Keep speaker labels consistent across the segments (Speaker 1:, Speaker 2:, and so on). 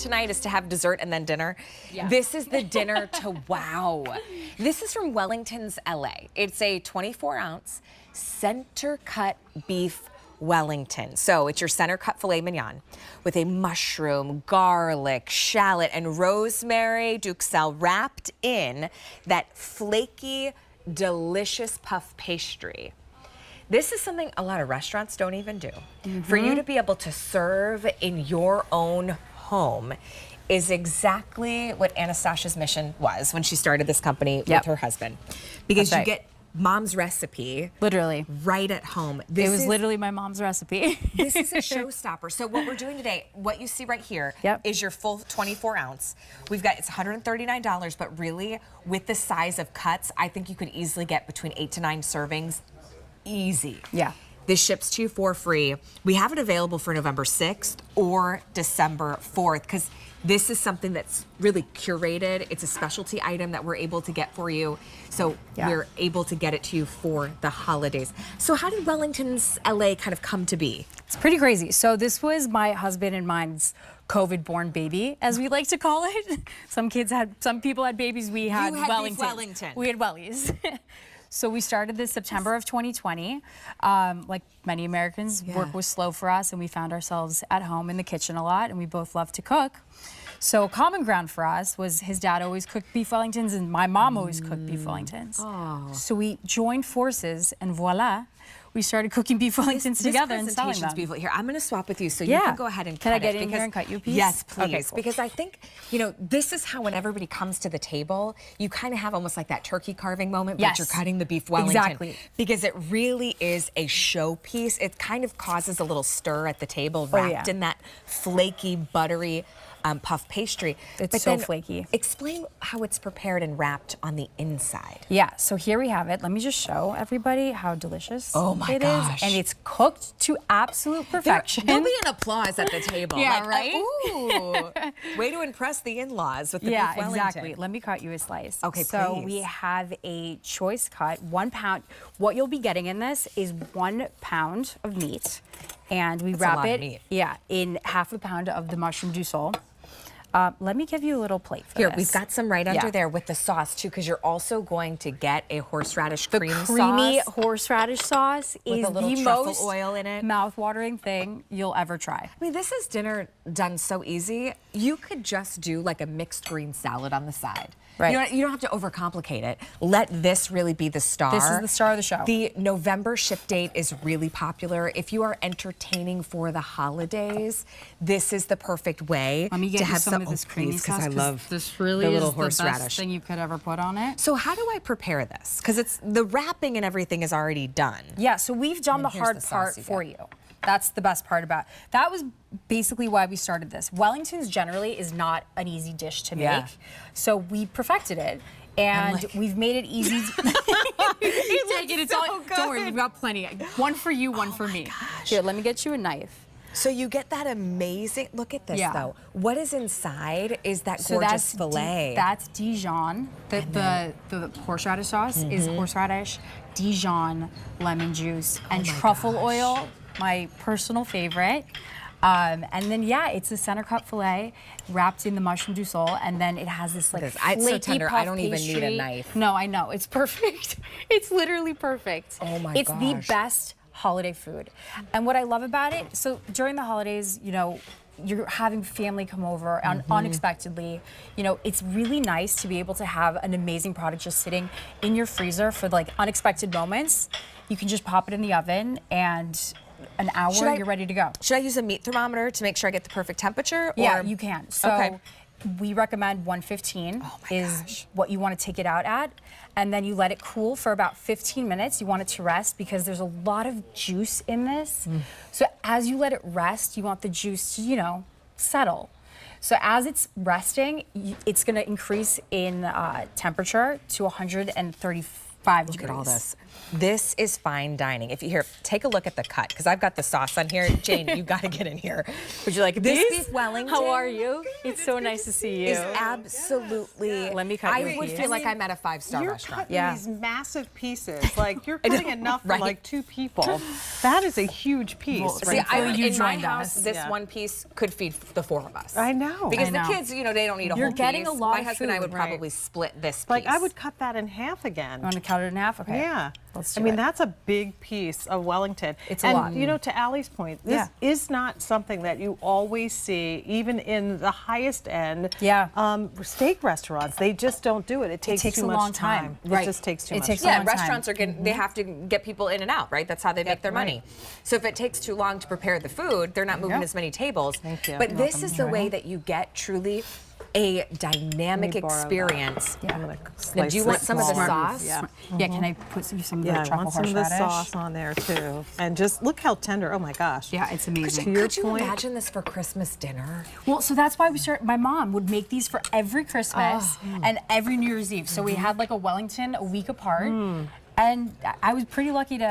Speaker 1: tonight is to have dessert and then dinner.
Speaker 2: Yeah.
Speaker 1: This is the dinner to wow. This is from Wellington's LA. It's a 24-ounce center cut beef Wellington. So it's your center cut filet mignon with a mushroom, garlic, shallot, and rosemary duxelle wrapped in that flaky, delicious puff pastry. This is something a lot of restaurants don't even do. For you to be able to serve in your own home is exactly what Anastasia's mission was when she started this company with her husband. Because you get mom's recipe
Speaker 2: literally
Speaker 1: right at home.
Speaker 2: It was literally my mom's recipe.
Speaker 1: This is a showstopper. So what we're doing today, what you see right here is your full 24-ounce. We've got, it's $139, but really with the size of cuts, I think you could easily get between 8 to 9 servings. Easy.
Speaker 2: Yeah.
Speaker 1: This ships to you for free. We have it available for November 6th or December 4th because this is something that's really curated. It's a specialty item that we're able to get for you. So we're able to get it to you for the holidays. So how did Wellington's LA kind of come to be?
Speaker 2: It's pretty crazy. So this was my husband and mine's COVID-born baby, as we like to call it. Some people had babies. We had Wellington. We had Wellies. So we started this September of 2020. Like many Americans, work was slow for us, and we found ourselves at home in the kitchen a lot, and we both love to cook. So common ground for us was his dad always cooked beef Wellingtons, and my mom always cooked beef Wellingtons. So we joined forces, and voila, we started cooking beef Wellingtons together and selling them.
Speaker 1: Beautiful. Here, I'm going to swap with you so you can go ahead and cut it.
Speaker 2: Can I get in here and cut you a piece?
Speaker 1: Yes, please.
Speaker 2: Okay, cool.
Speaker 1: Because I think, you know, this is how when everybody comes to the table, you kind of have almost like that turkey carving moment, but you're cutting the beef Wellington.
Speaker 2: Exactly.
Speaker 1: Because it really is a showpiece. It kind of causes a little stir at the table, wrapped in that flaky, buttery puff pastry.
Speaker 2: It's so flaky.
Speaker 1: Explain how it's prepared and wrapped on the inside.
Speaker 2: Yeah, so here we have it. Let me just show everybody how delicious it
Speaker 1: gosh.
Speaker 2: is. And it's cooked to absolute perfection.
Speaker 1: There'll be an applause at the table.
Speaker 2: Yeah,
Speaker 1: like,
Speaker 2: right?
Speaker 1: Ooh, way to impress the in-laws with the beef Wellington.
Speaker 2: Exactly. Let me cut you a slice.
Speaker 1: Okay,
Speaker 2: so
Speaker 1: please.
Speaker 2: we have a choice cut, 1 pound. What you'll be getting in this is 1 pound of meat. And we wrap it in half a pound of the mushroom duxelle. Let me give you a little plate for this.
Speaker 1: We've got some right under there with the sauce too, because you're also going to get a horseradish cream sauce.
Speaker 2: The creamy horseradish sauce is the most
Speaker 1: oil in it.
Speaker 2: mouth-watering thing you'll ever try.
Speaker 1: I mean, this is dinner done so easy. You could just do like a mixed green salad on the side.
Speaker 2: Right.
Speaker 1: You don't have to overcomplicate it. Let this really be the star.
Speaker 2: This is the star of the show.
Speaker 1: The November ship date is really popular. If you are entertaining for the holidays, this is the perfect way to have
Speaker 2: some of this creamy sauce,
Speaker 1: because I love
Speaker 2: this really
Speaker 1: the little
Speaker 2: is
Speaker 1: horseradish.
Speaker 2: The best thing you could ever put on it.
Speaker 1: So how do I prepare this? Because it's the wrapping and everything is already done.
Speaker 2: Yeah, so we've done the hard part for you. That's the best part about it. That was basically why we started this. Wellingtons generally is not an easy dish to make. So we perfected it. And we've made it easy. It's all good. Don't worry, we've got plenty. One for you, one for me. Here, let me get you a knife.
Speaker 1: So you get that amazing, look at this though. What is inside is that gorgeous filet.
Speaker 2: That's Dijon. The horseradish sauce is horseradish, Dijon, lemon juice, and truffle oil, my personal favorite. And then it's a center cut filet wrapped in the mushroom duxelle, and then it has this like flaky
Speaker 1: it's so tender.
Speaker 2: puff
Speaker 1: I don't even
Speaker 2: pastry.
Speaker 1: need a knife.
Speaker 2: No, I know, it's perfect. It's literally perfect.
Speaker 1: Oh my
Speaker 2: It's the best holiday food. And what I love about it, so during the holidays, you know, you're having family come over unexpectedly. You know, it's really nice to be able to have an amazing product just sitting in your freezer for like unexpected moments. You can just pop it in the oven and an hour, you're ready to go.
Speaker 1: Should I use a meat thermometer to make sure I get the perfect temperature?
Speaker 2: Yeah, you can. So we recommend 115 is what you want to take it out at. And then you let it cool for about 15 minutes. You want it to rest because there's a lot of juice in this. So as you let it rest, you want the juice to, you know, settle. So as it's resting, it's going to increase in temperature to 135 5
Speaker 1: Look
Speaker 2: degrees.
Speaker 1: at all this. This is fine dining. If you here, take a look at the cut, because I've got the sauce on here. Jane, you got to get in here. Would you like this beef Wellington?
Speaker 2: How are you? It's so nice to see you.
Speaker 1: Is absolutely.
Speaker 2: Let me cut
Speaker 1: I
Speaker 2: your
Speaker 1: would
Speaker 2: piece.
Speaker 1: feel like I'm at a 5-star
Speaker 3: You're
Speaker 1: restaurant.
Speaker 3: cutting these massive pieces. Like you're cutting enough for
Speaker 1: right?
Speaker 3: like 2 people. That is a huge piece.
Speaker 2: Well,
Speaker 1: See,
Speaker 2: Thankfully, you
Speaker 1: in my
Speaker 2: joined
Speaker 1: house,
Speaker 2: us.
Speaker 1: this
Speaker 3: Yeah.
Speaker 1: one piece could feed the 4 of us.
Speaker 3: I know.
Speaker 1: Because
Speaker 2: I know.
Speaker 1: the kids, you know, they don't need a
Speaker 2: You're
Speaker 1: whole
Speaker 2: getting
Speaker 1: piece.
Speaker 2: a lot
Speaker 1: My
Speaker 2: of
Speaker 1: husband and I
Speaker 2: food,
Speaker 1: would
Speaker 3: right.
Speaker 1: probably split this piece.
Speaker 3: Like I would cut that in half again.
Speaker 2: You want to cut it in half? Okay.
Speaker 3: Yeah.
Speaker 2: Let's do
Speaker 3: I mean,
Speaker 2: it.
Speaker 3: that's a big piece of Wellington.
Speaker 2: It's a
Speaker 3: and,
Speaker 2: lot.
Speaker 3: you know, to Allie's point, this is not something that you always see, even in the highest end steak restaurants. They just don't do it. It takes
Speaker 2: takes
Speaker 3: too
Speaker 2: a
Speaker 3: much
Speaker 2: long time.
Speaker 3: It
Speaker 1: Right.
Speaker 3: just takes too
Speaker 2: It
Speaker 3: much
Speaker 2: takes a
Speaker 3: time.
Speaker 1: Yeah,
Speaker 2: long time.
Speaker 1: restaurants are getting, they have to get people in and out, right? That's how they make their money. So if it takes too long to prepare the food, they're not moving as many tables.
Speaker 3: Thank you.
Speaker 1: But
Speaker 3: You're
Speaker 1: this
Speaker 3: welcome.
Speaker 1: is the way that you get truly a dynamic
Speaker 3: Let me borrow that.
Speaker 1: experience.
Speaker 3: I'm gonna
Speaker 1: Now,
Speaker 3: slice
Speaker 1: do you
Speaker 3: it
Speaker 1: want some of the
Speaker 3: smaller.
Speaker 1: sauce?
Speaker 3: Yeah.
Speaker 2: Yeah, can I put some of the
Speaker 3: Yeah, I
Speaker 2: truffle
Speaker 3: want some of the
Speaker 2: horseradish?
Speaker 3: sauce on there too. And just look how tender. Oh my gosh.
Speaker 2: Yeah, it's amazing.
Speaker 1: Could you
Speaker 3: point-
Speaker 1: imagine this for Christmas dinner?
Speaker 2: Well, so that's why we started. My mom would make these for every Christmas and every New Year's Eve. So we had like a Wellington a week apart. And I was pretty lucky to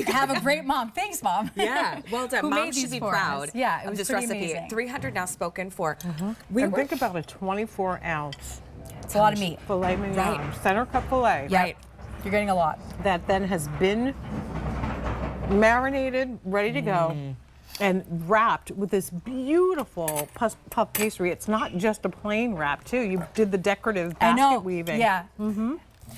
Speaker 2: have a great mom. Thanks, Mom.
Speaker 1: Yeah, well done.
Speaker 2: Who
Speaker 1: Mom
Speaker 2: made
Speaker 1: should
Speaker 2: these
Speaker 1: be
Speaker 2: for us.
Speaker 1: proud
Speaker 2: Yeah, it
Speaker 1: of
Speaker 2: was
Speaker 1: this
Speaker 2: pretty
Speaker 1: recipe.
Speaker 2: amazing.
Speaker 1: 300 now spoken for.
Speaker 3: And think about a 24-ounce
Speaker 2: It's a lot of meat.
Speaker 3: filet mignon,
Speaker 1: Right.
Speaker 3: center cut filet.
Speaker 2: Yeah.
Speaker 1: Right.
Speaker 2: You're getting a lot.
Speaker 3: That then has been marinated, ready to go, and wrapped with this beautiful puff pastry. It's not just a plain wrap, too. You did the decorative
Speaker 2: I know.
Speaker 3: basket weaving.
Speaker 2: Yeah.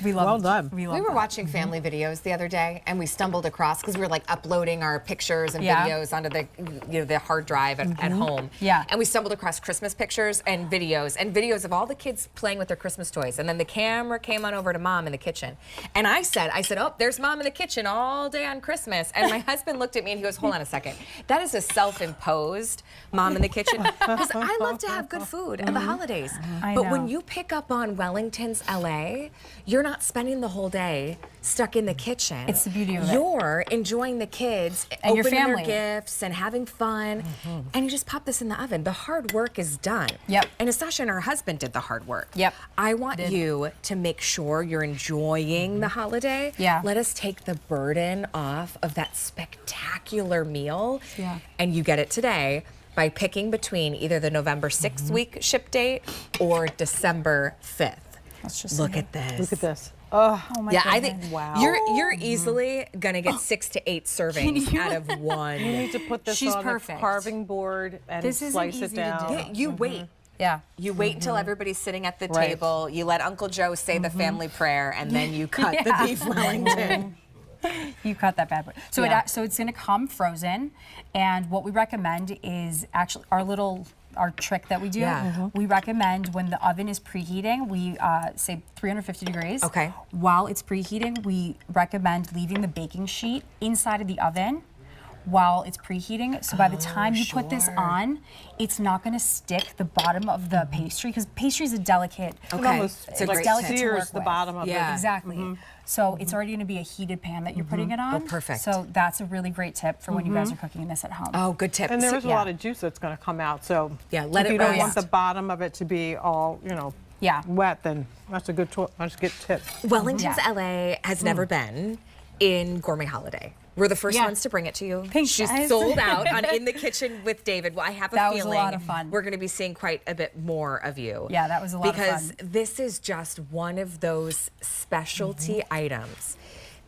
Speaker 2: We love
Speaker 3: Well
Speaker 2: it.
Speaker 3: done.
Speaker 2: We love
Speaker 1: We were
Speaker 2: that.
Speaker 1: watching family videos the other day, and we stumbled across because we were like uploading our pictures and
Speaker 2: Yeah.
Speaker 1: videos onto the hard drive at home.
Speaker 2: Yeah.
Speaker 1: And we stumbled across Christmas pictures and videos of all the kids playing with their Christmas toys. And then the camera came on over to Mom in the kitchen, and I said, "Oh, there's Mom in the kitchen all day on Christmas." And my husband looked at me and he goes, "Hold on a second. That is a self-imposed Mom in the kitchen." Because I love to have good food at the holidays.
Speaker 2: I
Speaker 1: But when
Speaker 2: know.
Speaker 1: you pick up on Wellington's LA, you're not spending the whole day stuck in the kitchen.
Speaker 2: It's the beauty of it.
Speaker 1: You're enjoying the kids,
Speaker 2: And your
Speaker 1: opening
Speaker 2: family.
Speaker 1: their gifts and having fun, and you just pop this in the oven. The hard work is done.
Speaker 2: Yep.
Speaker 1: And Nastasha and her husband did the hard work.
Speaker 2: Yep.
Speaker 1: I want you to make sure you're enjoying the holiday.
Speaker 2: Yeah.
Speaker 1: Let us take the burden off of that spectacular meal.
Speaker 2: Yeah.
Speaker 1: And you get it today by picking between either the November 6th week ship date or December 5th.
Speaker 2: Let's just
Speaker 1: Look
Speaker 2: see.
Speaker 1: at this.
Speaker 3: Look at this. Oh,
Speaker 2: Oh my
Speaker 1: Yeah, I
Speaker 2: goodness.
Speaker 1: think
Speaker 3: Wow.
Speaker 1: you're easily gonna get 6 to 8 servings out of one.
Speaker 3: you need to put this
Speaker 2: She's
Speaker 3: on
Speaker 2: perfect.
Speaker 3: a carving board and
Speaker 2: This isn't
Speaker 3: slice
Speaker 2: easy
Speaker 3: it
Speaker 2: to
Speaker 3: down.
Speaker 2: do.
Speaker 1: Yeah, you wait.
Speaker 2: Yeah.
Speaker 1: You wait until everybody's sitting at the
Speaker 3: Right.
Speaker 1: table. You let Uncle Joe say the family prayer, and then you cut the beef Wellington.
Speaker 2: You cut that bad boy. So
Speaker 1: Yeah.
Speaker 2: so it's going to come frozen, and what we recommend is actually our trick that we do.
Speaker 1: Yeah.
Speaker 2: We recommend when the oven is preheating, we say 350 degrees.
Speaker 1: Okay.
Speaker 2: While it's preheating, we recommend leaving the baking sheet inside of the oven while it's preheating. So by the time you put this on, it's not going to stick the bottom of the pastry, because pastry is a delicate.
Speaker 3: It
Speaker 1: Okay.
Speaker 3: almost
Speaker 1: It's a
Speaker 3: like
Speaker 1: great
Speaker 2: delicate to
Speaker 3: sears
Speaker 2: work
Speaker 3: the
Speaker 2: with.
Speaker 3: bottom of
Speaker 1: Yeah.
Speaker 3: it.
Speaker 2: Exactly. So it's already going to be a heated pan that you're putting it on.
Speaker 1: Oh, perfect.
Speaker 2: So that's a really great tip for when you guys are cooking this at home.
Speaker 1: Oh, good tip.
Speaker 3: And
Speaker 1: So-
Speaker 3: there's a
Speaker 2: yeah.
Speaker 3: lot of juice that's going to come out. So
Speaker 1: Yeah, let
Speaker 3: if
Speaker 1: it
Speaker 3: you don't
Speaker 1: rest.
Speaker 3: want the bottom of it to be all,
Speaker 2: Yeah.
Speaker 3: wet, then that's a good tip.
Speaker 1: Wellington's
Speaker 2: Yeah.
Speaker 1: LA has never been in Gourmet Holiday. We're the first
Speaker 2: Yeah.
Speaker 1: ones to bring it to you.
Speaker 2: Thanks,
Speaker 1: She's
Speaker 2: guys.
Speaker 1: sold out on In the Kitchen with David. Well, I have a
Speaker 2: That was a
Speaker 1: feeling
Speaker 2: lot of fun.
Speaker 1: we're going to be seeing quite a bit more of you.
Speaker 2: Yeah, that was a lot of
Speaker 1: because
Speaker 2: fun.
Speaker 1: this is just one of those specialty items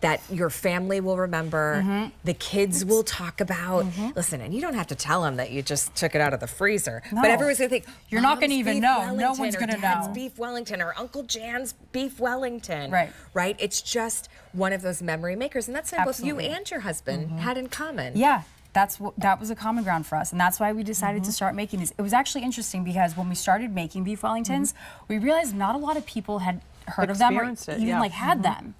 Speaker 1: that your family will remember, the kids will talk about. Listen, and you don't have to tell them that you just took it out of the freezer, but
Speaker 2: No.
Speaker 1: everyone's gonna think
Speaker 2: You're not
Speaker 1: "Mom's
Speaker 2: gonna even
Speaker 1: beef
Speaker 2: know. No
Speaker 1: Wellington,"
Speaker 2: one's
Speaker 1: or
Speaker 2: gonna
Speaker 1: Dad's
Speaker 2: know.
Speaker 1: beef Wellington or Uncle Jan's beef Wellington.
Speaker 2: Right.
Speaker 1: Right. It's just one of those memory makers, and that's something both you
Speaker 2: Absolutely.
Speaker 1: and your husband had in common.
Speaker 2: Yeah. That was a common ground for us, and that's why we decided to start making these. It was actually interesting because when we started making beef Wellingtons, we realized not a lot of people had heard of them or
Speaker 3: Experienced it,
Speaker 2: even
Speaker 3: yeah.
Speaker 2: like had them,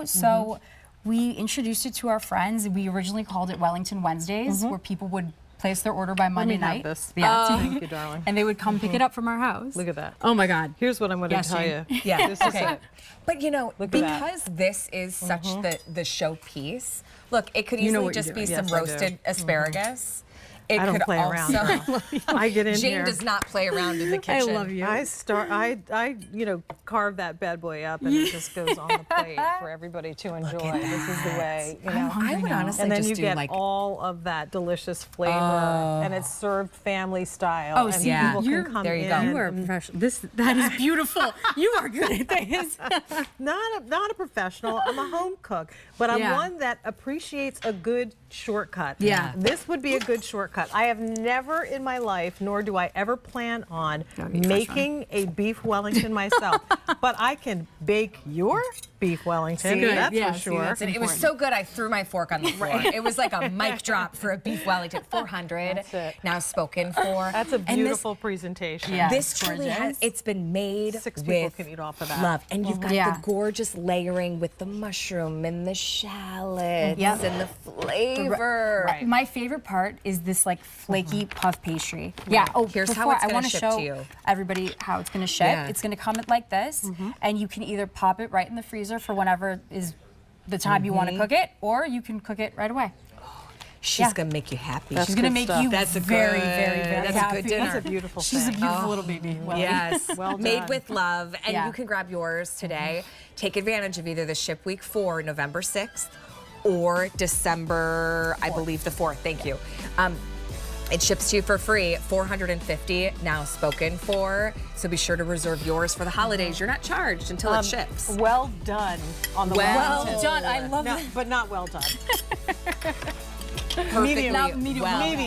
Speaker 2: So we introduced it to our friends. We originally called it Wellington Wednesdays, where people would place their order by Monday
Speaker 3: Let me have
Speaker 2: night.
Speaker 3: this.
Speaker 2: Yeah.
Speaker 3: Thank you, darling.
Speaker 2: And they would come pick it up from our house.
Speaker 3: Look at that.
Speaker 2: Oh my God.
Speaker 3: Here's what I'm going to
Speaker 2: Yes,
Speaker 3: tell
Speaker 2: Jane.
Speaker 3: you.
Speaker 1: Yeah.
Speaker 3: This is
Speaker 1: Okay.
Speaker 3: it.
Speaker 1: But
Speaker 3: Look at that.
Speaker 1: because this is such the showpiece, look, it could
Speaker 3: You know
Speaker 1: easily
Speaker 3: what you're
Speaker 1: just be
Speaker 3: doing.
Speaker 1: some
Speaker 3: Yes, I do.
Speaker 1: roasted asparagus. It
Speaker 3: I don't
Speaker 1: could
Speaker 3: play around.
Speaker 1: also-
Speaker 3: I get in
Speaker 1: Jane
Speaker 3: here.
Speaker 1: does not play around in the kitchen.
Speaker 2: I love you.
Speaker 3: I carve that bad boy up, and it just goes on the plate for everybody to enjoy. This is the way,
Speaker 1: I would honestly
Speaker 3: and then
Speaker 1: just
Speaker 3: you
Speaker 1: do
Speaker 3: get
Speaker 1: like
Speaker 3: all of that delicious flavor, and it's served family style.
Speaker 2: Oh,
Speaker 3: and
Speaker 2: see,
Speaker 1: yeah.
Speaker 3: people
Speaker 2: you're-
Speaker 3: can come
Speaker 1: there you
Speaker 3: in.
Speaker 1: go.
Speaker 2: You are a professional. That is beautiful. You are good at this.
Speaker 3: Not a professional. I'm a home cook, but I'm
Speaker 2: Yeah.
Speaker 3: one that appreciates a good shortcut.
Speaker 2: Yeah.
Speaker 3: This would be a good shortcut. I have never in my life, nor do I ever plan on
Speaker 2: That would be the first
Speaker 3: making a beef Wellington myself, but I can bake your beef Wellington.
Speaker 2: Good.
Speaker 3: That's
Speaker 2: Yeah,
Speaker 3: for
Speaker 2: see,
Speaker 3: sure.
Speaker 2: that's
Speaker 1: And it was so good, I threw my fork on the floor. It was like a mic drop for a beef Wellington. 400,
Speaker 3: That's it.
Speaker 1: now spoken for.
Speaker 3: That's a
Speaker 1: And this-
Speaker 3: beautiful presentation.
Speaker 2: Yeah.
Speaker 1: This
Speaker 2: It's
Speaker 1: truly has,
Speaker 2: gorgeous.
Speaker 1: it's been made
Speaker 3: 6 people
Speaker 1: with
Speaker 3: can eat off of that.
Speaker 1: love. And you've got
Speaker 2: Yeah.
Speaker 1: the gorgeous layering with the mushroom and the shallots
Speaker 2: Yep.
Speaker 1: and the flavor.
Speaker 3: Right.
Speaker 2: My favorite part is this like flaky puff pastry. Yeah. Oh,
Speaker 1: Here's how
Speaker 2: before,
Speaker 1: it's
Speaker 2: I
Speaker 1: gonna
Speaker 2: want to
Speaker 1: ship
Speaker 2: show
Speaker 1: to you.
Speaker 2: everybody how it's going to ship.
Speaker 1: Yeah.
Speaker 2: It's going to come like this, and you can either pop it right in the freezer for whenever is the time you want to cook it, or you can cook it right away.
Speaker 1: She's
Speaker 2: Yeah.
Speaker 1: gonna make you happy.
Speaker 2: She's going to
Speaker 3: good
Speaker 2: make
Speaker 3: stuff.
Speaker 2: you
Speaker 1: That's a
Speaker 2: very,
Speaker 1: good-
Speaker 2: very, very
Speaker 1: that's a
Speaker 2: happy.
Speaker 1: good dinner.
Speaker 3: That's a beautiful
Speaker 2: She's a
Speaker 3: thing.
Speaker 2: beautiful little baby. Well,
Speaker 1: Yes,
Speaker 3: Well
Speaker 1: made
Speaker 3: done.
Speaker 1: with love, and
Speaker 2: Yeah.
Speaker 1: you can grab yours today. Take advantage of either the ship week 4, November 6th, or December, I believe the 4th. Thank you. It ships to you for free, $450 now spoken for. So be sure to reserve yours for the holidays. You're not charged until it ships.
Speaker 3: Well done on the
Speaker 1: Well
Speaker 3: Wellington.
Speaker 2: done. I love
Speaker 3: No,
Speaker 2: it.
Speaker 3: but not well done.
Speaker 1: Perfectly
Speaker 3: medium.
Speaker 2: Not medium
Speaker 1: well.
Speaker 2: well.
Speaker 3: Medium.